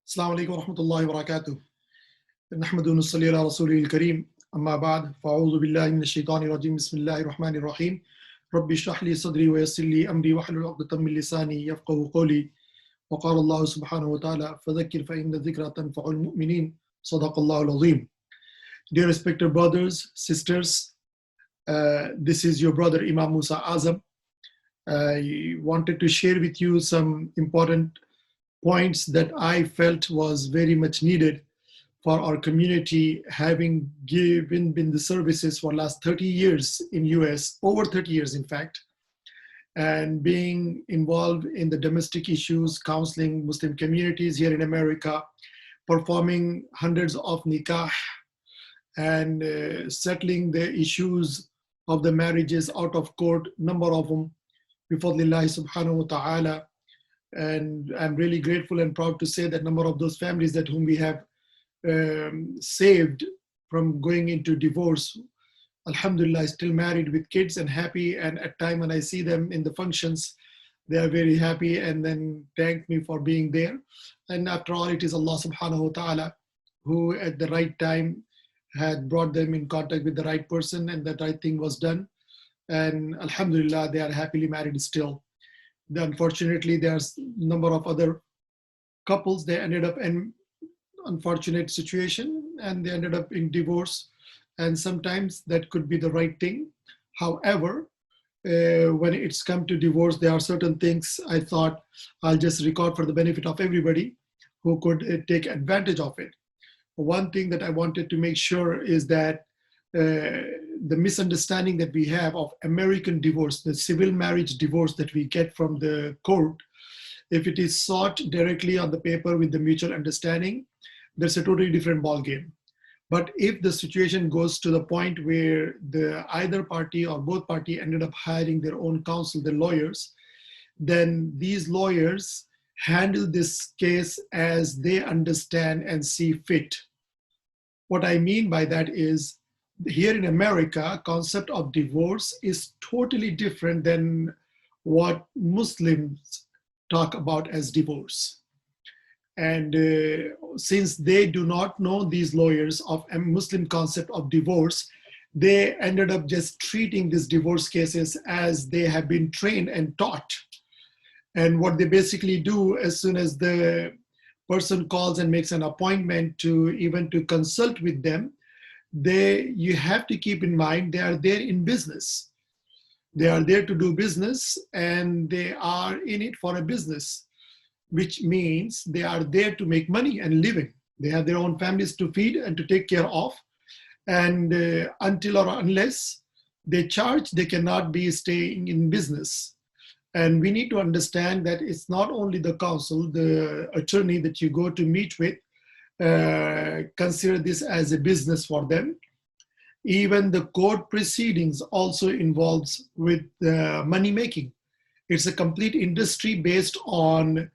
السلام عليكم ورحمة الله وبركاته. نحمد ونصلي على رسوله الكريم. أما بعد فأعوذ بالله من الشيطان الرجيم. بسم الله الرحمن الرحيم. ربي اشرح لي صدري ويسر لي أمري واحلل عقدة من لساني يفقهوا قولي. وقال الله سبحانه وتعالى فذكر فإن الذكرى تنفع المؤمنين. صدق الله العظيم. Dear respected brothers, sisters, this is your brother Imam Musa Azam. I wanted to share with you some important points that I felt was very much needed for our community, having been the services for last 30 years in US, over 30 years in fact, and being involved in the domestic issues, counseling Muslim communities here in America, performing hundreds of nikah and settling the issues of the marriages out of court, number of them, bifadlillahi subhanahu wa ta'ala. And I'm really grateful and proud to say that number of those families that whom we have saved from going into divorce, alhamdulillah, still married with kids and happy. And at time when I see them in the functions, they are very happy and then thank me for being there. And after all, it is Allah subhanahu wa ta'ala who at the right time had brought them in contact with the right person, and that right thing was done. And alhamdulillah, they are happily married still. Unfortunately, there's a number of other couples, they ended up in unfortunate situation and they ended up in divorce. And sometimes that could be the right thing. However, when it's come to divorce, there are certain things I thought I'll just record for the benefit of everybody who could take advantage of it. One thing that I wanted to make sure is that the misunderstanding that we have of American divorce, the civil marriage divorce that we get from the court, if it is sought directly on the paper with the mutual understanding, that's a totally different ballgame. But if the situation goes to the point where the either party or both party ended up hiring their own counsel, their lawyers, then these lawyers handle this case as they understand and see fit. What I mean by that is, here in America, concept of divorce is totally different than what Muslims talk about as divorce. And since they do not know these lawyers of a Muslim concept of divorce, they ended up just treating these divorce cases as they have been trained and taught. And what they basically do, as soon as the person calls and makes an appointment to even to consult with them, you have to keep in mind they are there in business. They are there to do business and they are in it for a business, which means they are there to make money and living. They have their own families to feed and to take care of. And until or unless they charge, they cannot be staying in business. And we need to understand that it's not only the counsel, the attorney that you go to meet with, consider this as a business for them. Even the court proceedings also involves with money making. It's a complete industry based on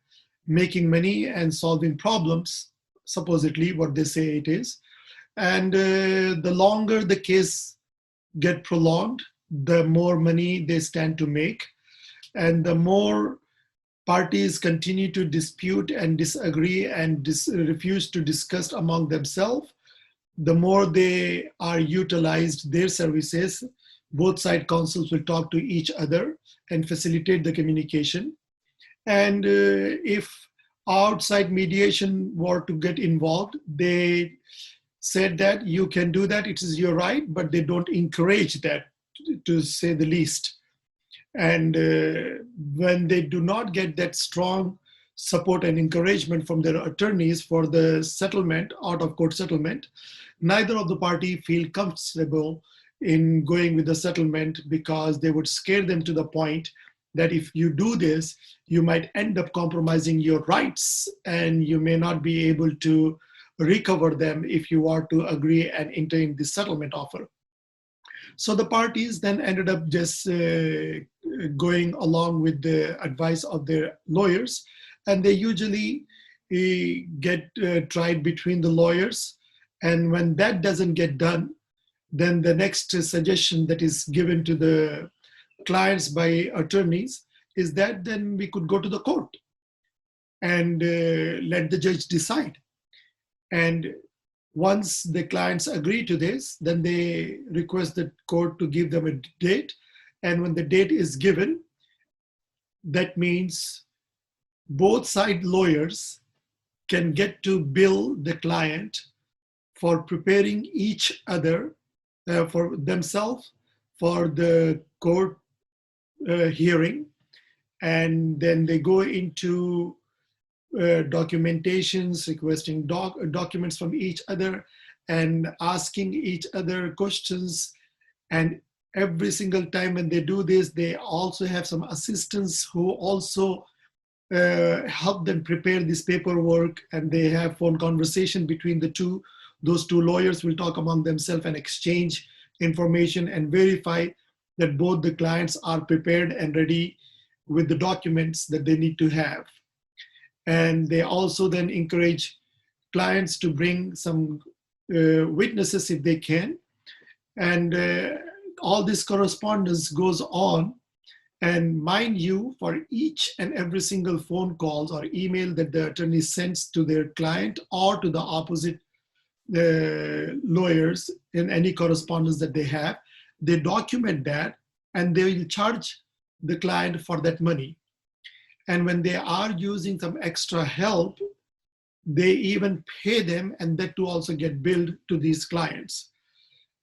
making money and solving problems, supposedly what they say it is. And the longer the case get prolonged, the more money they stand to make. And the more parties continue to dispute and disagree and refuse to discuss among themselves, the more they are utilized their services. Both side counsels will talk to each other and facilitate the communication. And if outside mediation were to get involved, they said that you can do that, it is your right, but they don't encourage that, to say the least. And when they do not get that strong support and encouragement from their attorneys for the settlement, out of court settlement, neither of the party feel comfortable in going with the settlement, because they would scare them to the point that if you do this, you might end up compromising your rights and you may not be able to recover them if you are to agree and enter in the settlement offer. So the parties then ended up just going along with the advice of their lawyers, and they usually get tried between the lawyers. And when that doesn't get done, then the next suggestion that is given to the clients by attorneys is that then we could go to the court. and let the judge decide. And once the clients agree to this, then they request the court to give them a date. And when the date is given, that means both side lawyers can get to bill the client for preparing each other for themselves for the court hearing. And then they go into documentations, requesting documents from each other and asking each other questions. And every single time when they do this, they also have some assistants who also help them prepare this paperwork, and they have phone conversation between the two. Those two lawyers will talk among themselves and exchange information and verify that both the clients are prepared and ready with the documents that they need to have. And they also then encourage clients to bring some witnesses if they can. And all this correspondence goes on. And mind you, for each and every single phone calls or email that the attorney sends to their client or to the opposite lawyers in any correspondence that they have, they document that and they will charge the client for that money. And when they are using some extra help, they even pay them, and that to also get billed to these clients.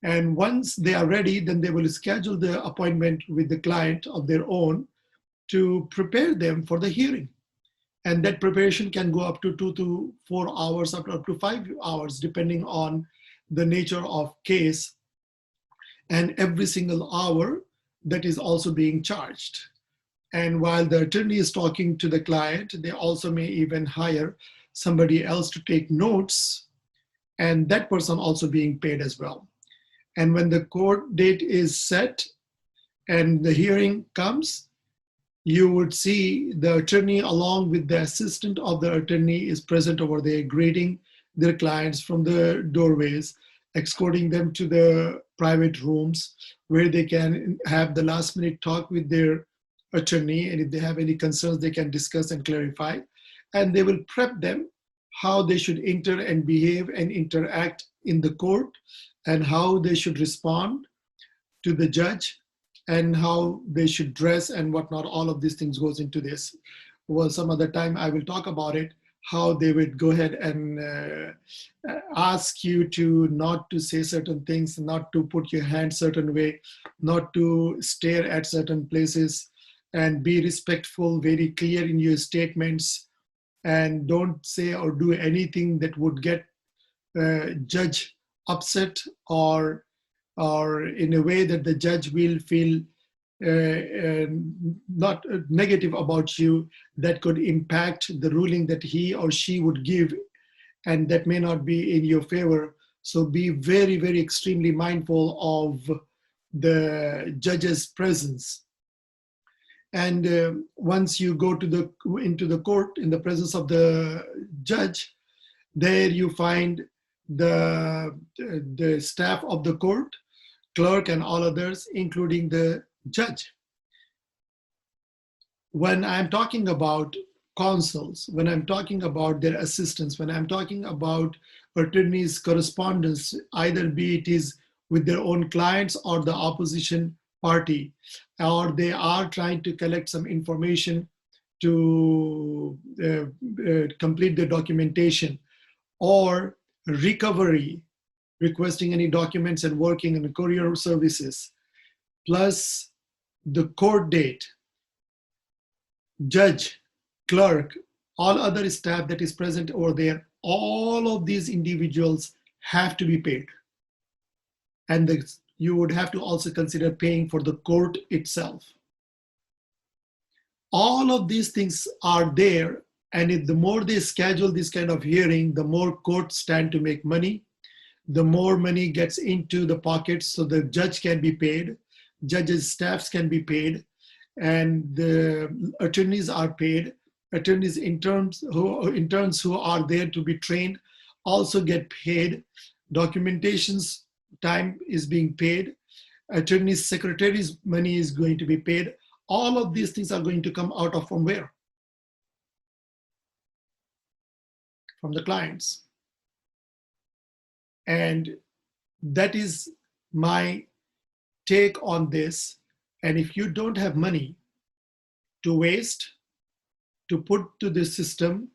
And once they are ready, then they will schedule the appointment with the client of their own to prepare them for the hearing. And that preparation can go up to 2 to 4 hours, up to 5 hours, depending on the nature of case. And every single hour that is also being charged. And while the attorney is talking to the client, they also may even hire somebody else to take notes, and that person also being paid as well. And when the court date is set and the hearing comes, you would see the attorney along with the assistant of the attorney is present over there, greeting their clients from the doorways, escorting them to the private rooms where they can have the last minute talk with their attorney. And if they have any concerns, they can discuss and clarify. And they will prep them how they should enter and behave and interact in the court, and how they should respond to the judge, and how they should dress and whatnot. All of these things goes into this. Well, some other time I will talk about it, how they would go ahead and ask you to not to say certain things, not to put your hand certain way, not to stare at certain places, and be respectful, very clear in your statements, and don't say or do anything that would get judge upset, or in a way that the judge will feel not negative about you, that could impact the ruling that he or she would give, and that may not be in your favor. So be very, very extremely mindful of the judge's presence. And once you go to into the court in the presence of the judge, there you find the staff of the court, clerk and all others, including the judge. When I'm talking about counsels, when I'm talking about their assistants, when I'm talking about attorneys' correspondence, either be it is with their own clients or the opposition party, or they are trying to collect some information to complete the documentation, or recovery, requesting any documents and working in the courier services, plus the court date, judge, clerk, all other staff that is present over there, all of these individuals have to be paid. And you would have to also consider paying for the court itself. All of these things are there, and the more they schedule this kind of hearing, the more courts stand to make money, the more money gets into the pockets, so the judge can be paid, judges' staffs can be paid, and the attorneys are paid. Attorneys interns who are there to be trained also get paid. Documentations time is being paid. Attorneys' secretaries' money is going to be paid. All of these things are going to come out of from where? from the clients. And that is my take on this. And if you don't have money to waste, to put to this system,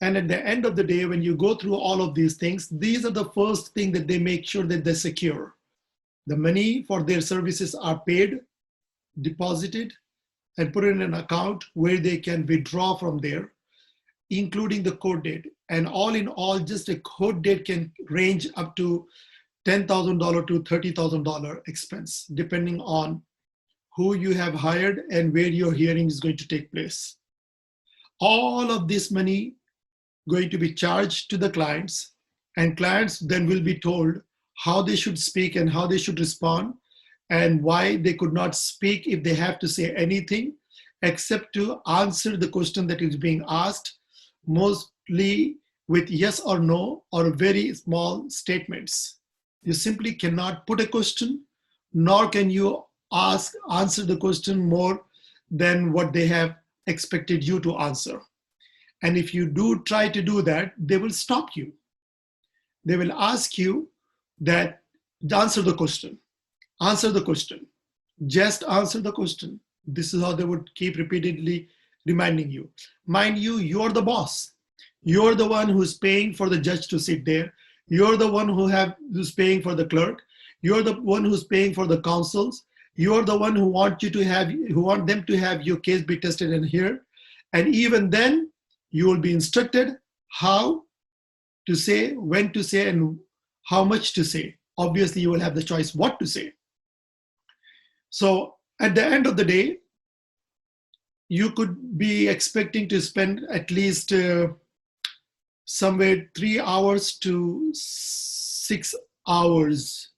and at the end of the day, when you go through all of these things, these are the first thing that they make sure that they're secure. The money for their services are paid, deposited, and put in an account where they can withdraw from there, including the court date. And all in all, just a court date can range up to $10,000 to $30,000 expense, depending on who you have hired and where your hearing is going to take place. All of this money going to be charged to the clients, and clients then will be told how they should speak and how they should respond, and why they could not speak if they have to say anything except to answer the question that is being asked, mostly with yes or no or very small statements. You simply cannot put a question, nor can you answer the question more than what they have expected you to answer. And if you do try to do that, they will stop you. They will ask you that answer the question, just answer the question. This is how they would keep repeatedly reminding you. Mind you, you're the boss. You're the one who's paying for the judge to sit there. You're the one who's paying for the clerk. You're the one who's paying for the counsels. You're the one who want them to have your case be tested and heard. And even then, you will be instructed how to say, when to say, and how much to say. Obviously, you will have the choice what to say. So at the end of the day, you could be expecting to spend at least somewhere 3 hours to 6 hours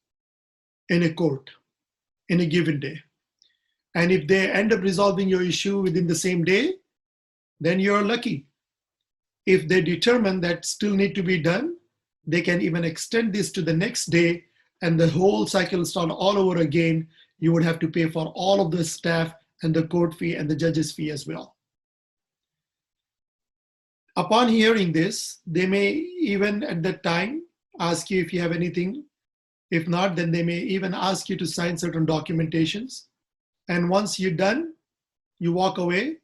in a court in a given day. And if they end up resolving your issue within the same day, then you're lucky. If they determine that still need to be done, they can even extend this to the next day, and the whole cycle start all over again. You would have to pay for all of the staff and the court fee and the judge's fee as well. Upon hearing this, they may even at that time ask you if you have anything. If not, then they may even ask you to sign certain documentations. And once you're done, you walk away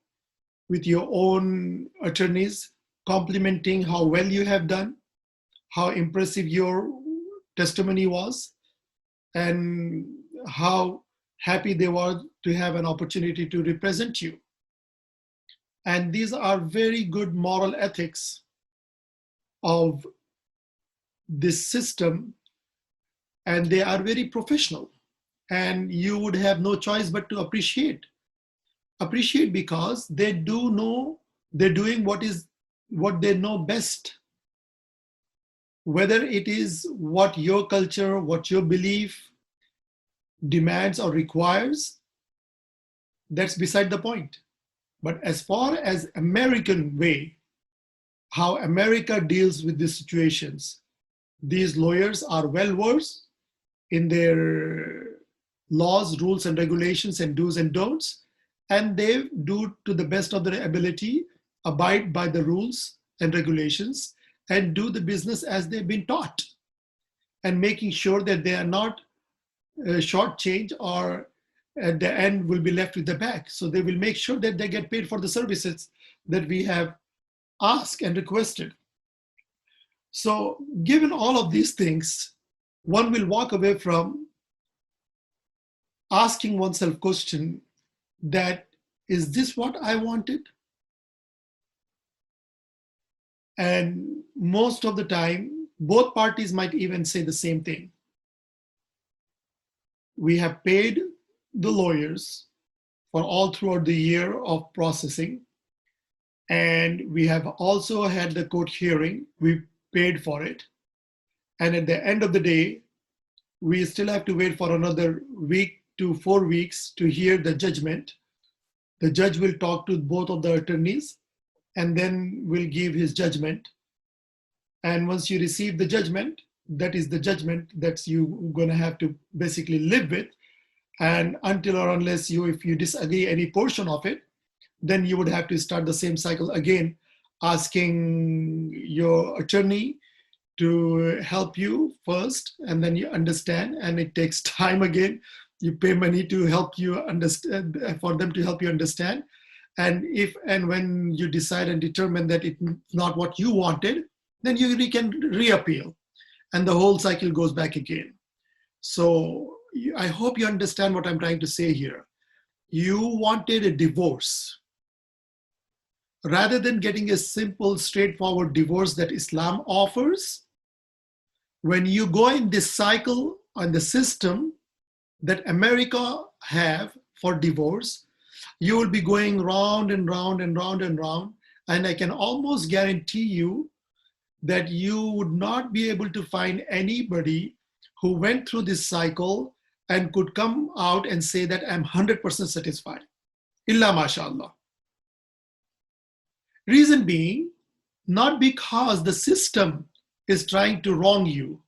with your own attorneys complimenting how well you have done, how impressive your testimony was, and how happy they were to have an opportunity to represent you. And these are very good moral ethics of this system, and they are very professional. And you would have no choice but to appreciate. Appreciate because they do know they're doing what they know best. Whether it is what your culture, what your belief demands or requires, that's beside the point. But as far as American way, how America deals with these situations, these lawyers are well versed in their laws, rules, and regulations, and do's and don'ts, and they do to the best of their ability abide by the rules and regulations and do the business as they've been taught, and making sure that they are not shortchanged or at the end will be left with the back. So they will make sure that they get paid for the services that we have asked and requested. So given all of these things, one will walk away from asking oneself question that, is this what I wanted? And most of the time, both parties might even say the same thing. We have paid the lawyers for all throughout the year of processing, and we have also had the court hearing. We paid for it. And at the end of the day, we still have to wait for another week to 4 weeks to hear the judgment. The judge will talk to both of the attorneys and then will give his judgment. And once you receive the judgment, that is the judgment that you're going to have to basically live with. And until or unless if you disagree any portion of it, then you would have to start the same cycle again asking your attorney to help you first, and then you understand, and it takes time again. You pay money to help you understand, for them to help you understand. And if and when you decide and determine that it's not what you wanted, then you can reappeal, and the whole cycle goes back again. So I hope you understand what I'm trying to say here. You wanted a divorce. Rather than getting a simple, straightforward divorce that Islam offers, when you go in this cycle on the system that America have for divorce, you will be going round and round and round and round. And I can almost guarantee you that you would not be able to find anybody who went through this cycle and could come out and say that I'm 100% satisfied. Illa mashallah. Reason being, not because the system is trying to wrong you,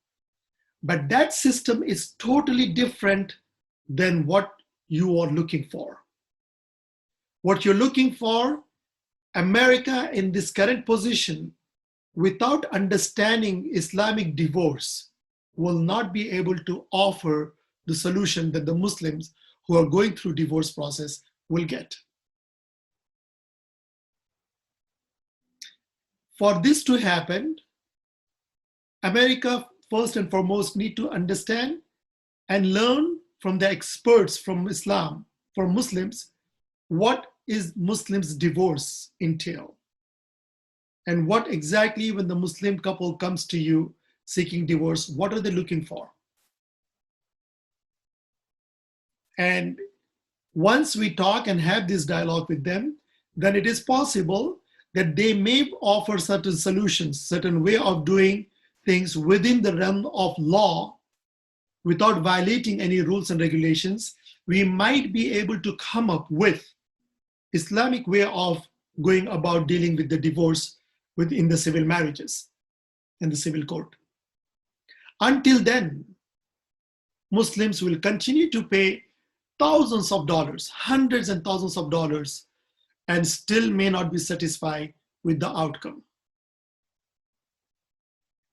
but that system is totally different than what you are looking for. What you're looking for, America in this current position, without understanding Islamic divorce, will not be able to offer the solution that the Muslims who are going through divorce process will get. For this to happen, America first and foremost need to understand and learn from the experts from Islam, from Muslims, what is Muslims divorce entail, and what exactly when the Muslim couple comes to you seeking divorce, what are they looking for? And once we talk and have this dialogue with them, then it is possible that they may offer certain solutions, certain way of doing things within the realm of law without violating any rules and regulations. We might be able to come up with Islamic way of going about dealing with the divorce within the civil marriages and the civil court. Until then, Muslims will continue to pay thousands of dollars, hundreds and thousands of dollars, and still may not be satisfied with the outcome.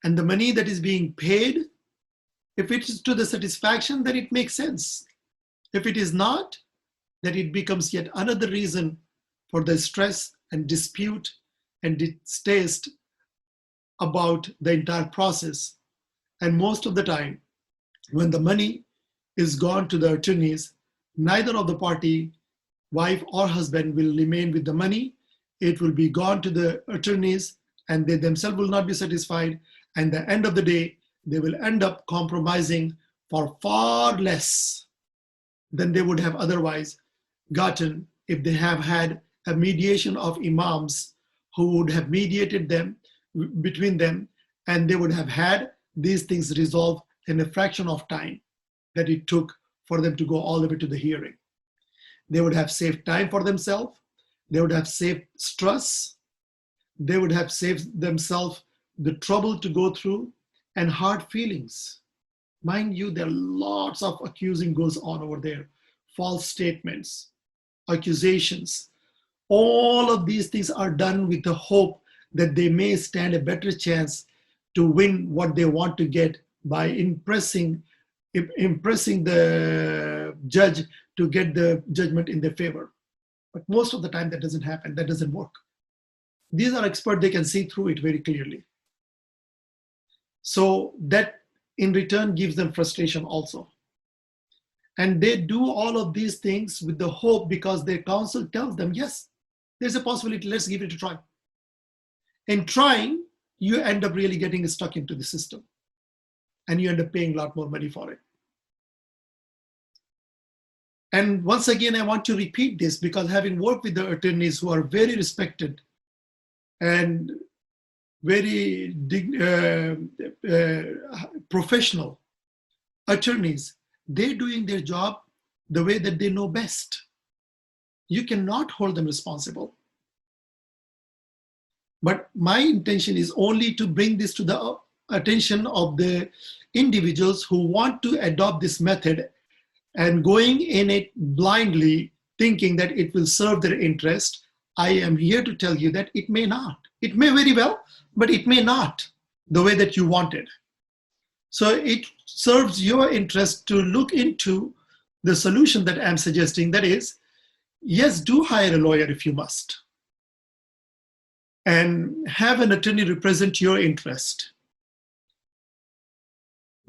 And the money that is being paid, if it is to the satisfaction, then it makes sense. If it is not, then it becomes yet another reason for the stress and dispute and distaste about the entire process. And most of the time, when the money is gone to the attorneys, neither of the party, wife or husband, will remain with the money. It will be gone to the attorneys, and they themselves will not be satisfied. And at the end of the day, they will end up compromising for far less than they would have otherwise gotten if they have had a mediation of Imams who would have mediated them between them, and they would have had these things resolved in a fraction of time that it took for them to go all the way to the hearing. They would have saved time for themselves. They would have saved stress. They would have saved themselves the trouble to go through and hard feelings. Mind you, there are lots of accusing goes on over there. False statements, accusations. All of these things are done with the hope that they may stand a better chance to win what they want to get by impressing the judge to get the judgment in their favor. But most of the time that doesn't happen, that doesn't work. These are experts, they can see through it very clearly. So that in return gives them frustration also. And they do all of these things with the hope because their counsel tells them, yes, there's a possibility, let's give it a try. In trying, you end up really getting stuck into the system and you end up paying a lot more money for it. And once again, I want to repeat this because having worked with the attorneys who are very respected and very professional attorneys, they're doing their job the way that they know best. You cannot hold them responsible. But my intention is only to bring this to the attention of the individuals who want to adopt this method and going in it blindly, thinking that it will serve their interest. I am here to tell you that it may not. It may very well, but it may not the way that you wanted. So it serves your interest to look into the solution that I'm suggesting. That is, yes, do hire a lawyer if you must, and have an attorney represent your interest.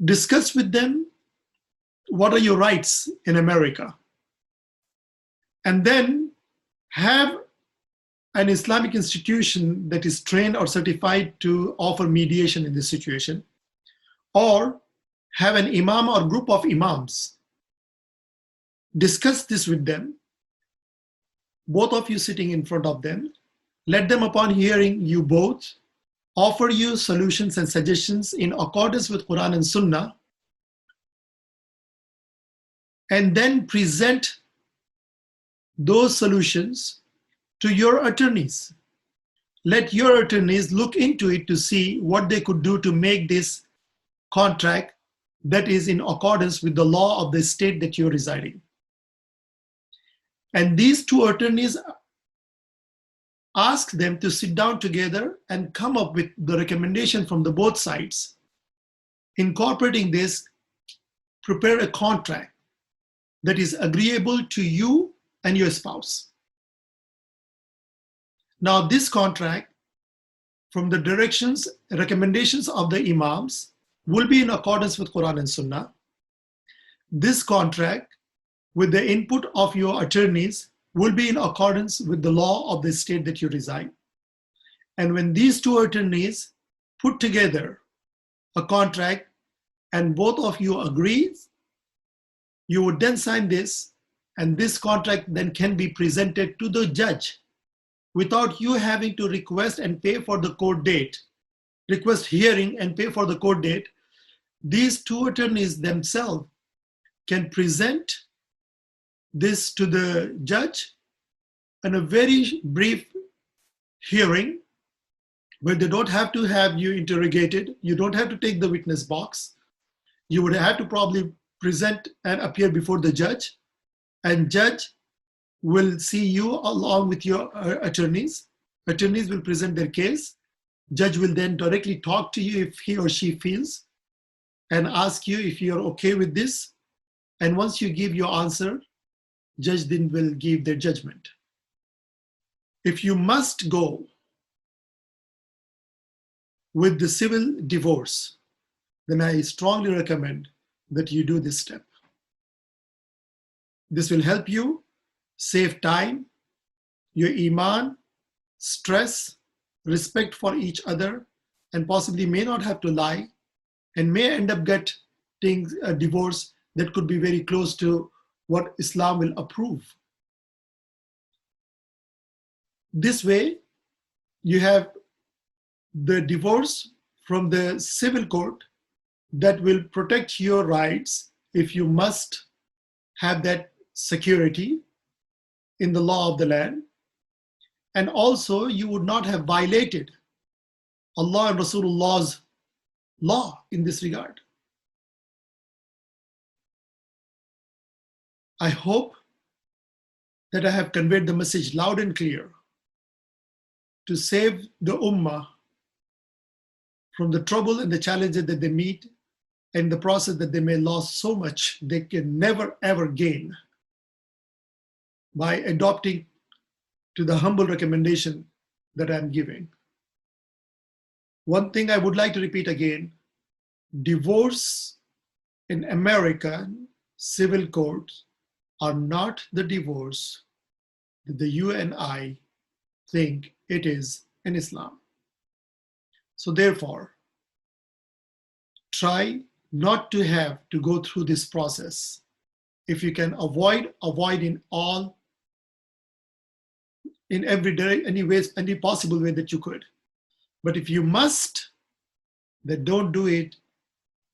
Discuss with them what are your rights in America, and then have an Islamic institution that is trained or certified to offer mediation in this situation, or have an imam or group of imams. Discuss this with them, both of you sitting in front of them. Let them, upon hearing you both, offer you solutions and suggestions in accordance with Quran and Sunnah, and then present those solutions to your attorneys. Let your attorneys look into it to see what they could do to make this contract that is in accordance with the law of the state that you're residing. And these two attorneys, ask them to sit down together and come up with the recommendation from the both sides. Incorporating this, prepare a contract that is agreeable to you and your spouse. Now, this contract, from the directions, recommendations of the Imams, will be in accordance with Quran and Sunnah. This contract, with the input of your attorneys, will be in accordance with the law of the state that you reside. And when these two attorneys put together a contract and both of you agree, you would then sign this, and this contract then can be presented to the judge without you having to request and pay for the court date, request hearing and pay for the court date. These two attorneys themselves can present this to the judge in a very brief hearing where they don't have to have you interrogated. You don't have to take the witness box. You would have to probably present and appear before the judge, and judge will see you along with your attorneys. Attorneys will present their case. Judge will then directly talk to you if he or she feels and ask you if you're okay with this. And once you give your answer, judge then will give their judgment. If you must go with the civil divorce, then I strongly recommend that you do this step. This will help you save time, your iman, stress, respect for each other, and possibly may not have to lie, and may end up getting a divorce that could be very close to what Islam will approve. This way, you have the divorce from the civil court that will protect your rights if you must have that security in the law of the land. And also, you would not have violated Allah and Rasulullah's law in this regard. I hope that I have conveyed the message loud and clear to save the Ummah from the trouble and the challenges that they meet, and the process that they may lose so much they can never ever gain by adopting to the humble recommendation that I'm giving. One thing I would like to repeat again: divorce in American civil courts are not the divorce that the you and I think it is in Islam. So therefore, try not to have to go through this process. If you can avoid in every day, any possible way that you could. But if you must, then don't do it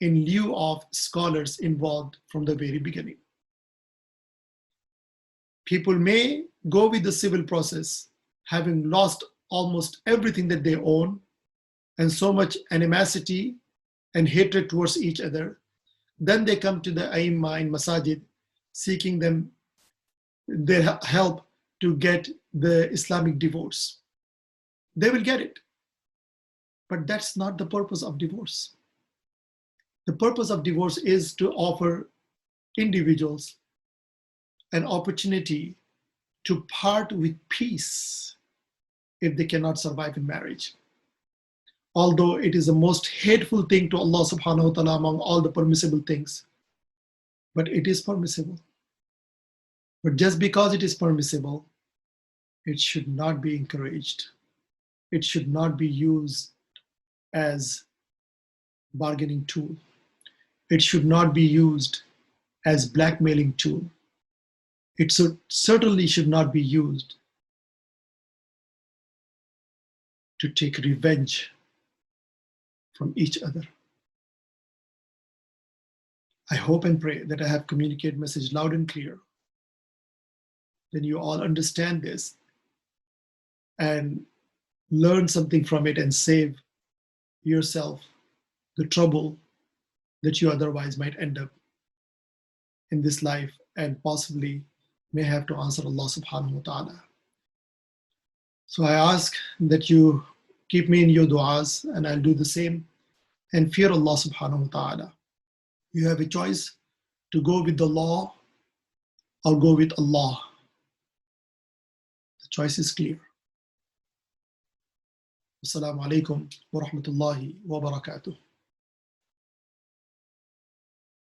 in lieu of scholars involved from the very beginning. People may go with the civil process having lost almost everything that they own, and so much animosity and hatred towards each other. Then they come to the Aimma in Masajid seeking them their help to get the Islamic divorce. They will get it. But that's not the purpose of divorce. The purpose of divorce is to offer individuals an opportunity to part with peace if they cannot survive in marriage. Although it is the most hateful thing to Allah subhanahu wa ta'ala among all the permissible things, but it is permissible. But just because it is permissible, it should not be encouraged. It should not be used as bargaining tool. It should not be used as blackmailing tool. It certainly should not be used to take revenge from each other. I hope and pray that I have communicated message loud and clear. Then you all understand this and learn something from it and save yourself the trouble that you otherwise might end up in this life and possibly may have to answer Allah subhanahu wa ta'ala. So I ask that you keep me in your du'as, and I'll do the same, and fear Allah subhanahu wa ta'ala. You have a choice to go with the law or go with Allah. The choice is clear. Assalamu alaikum wa rahmatullahi wa barakatuh.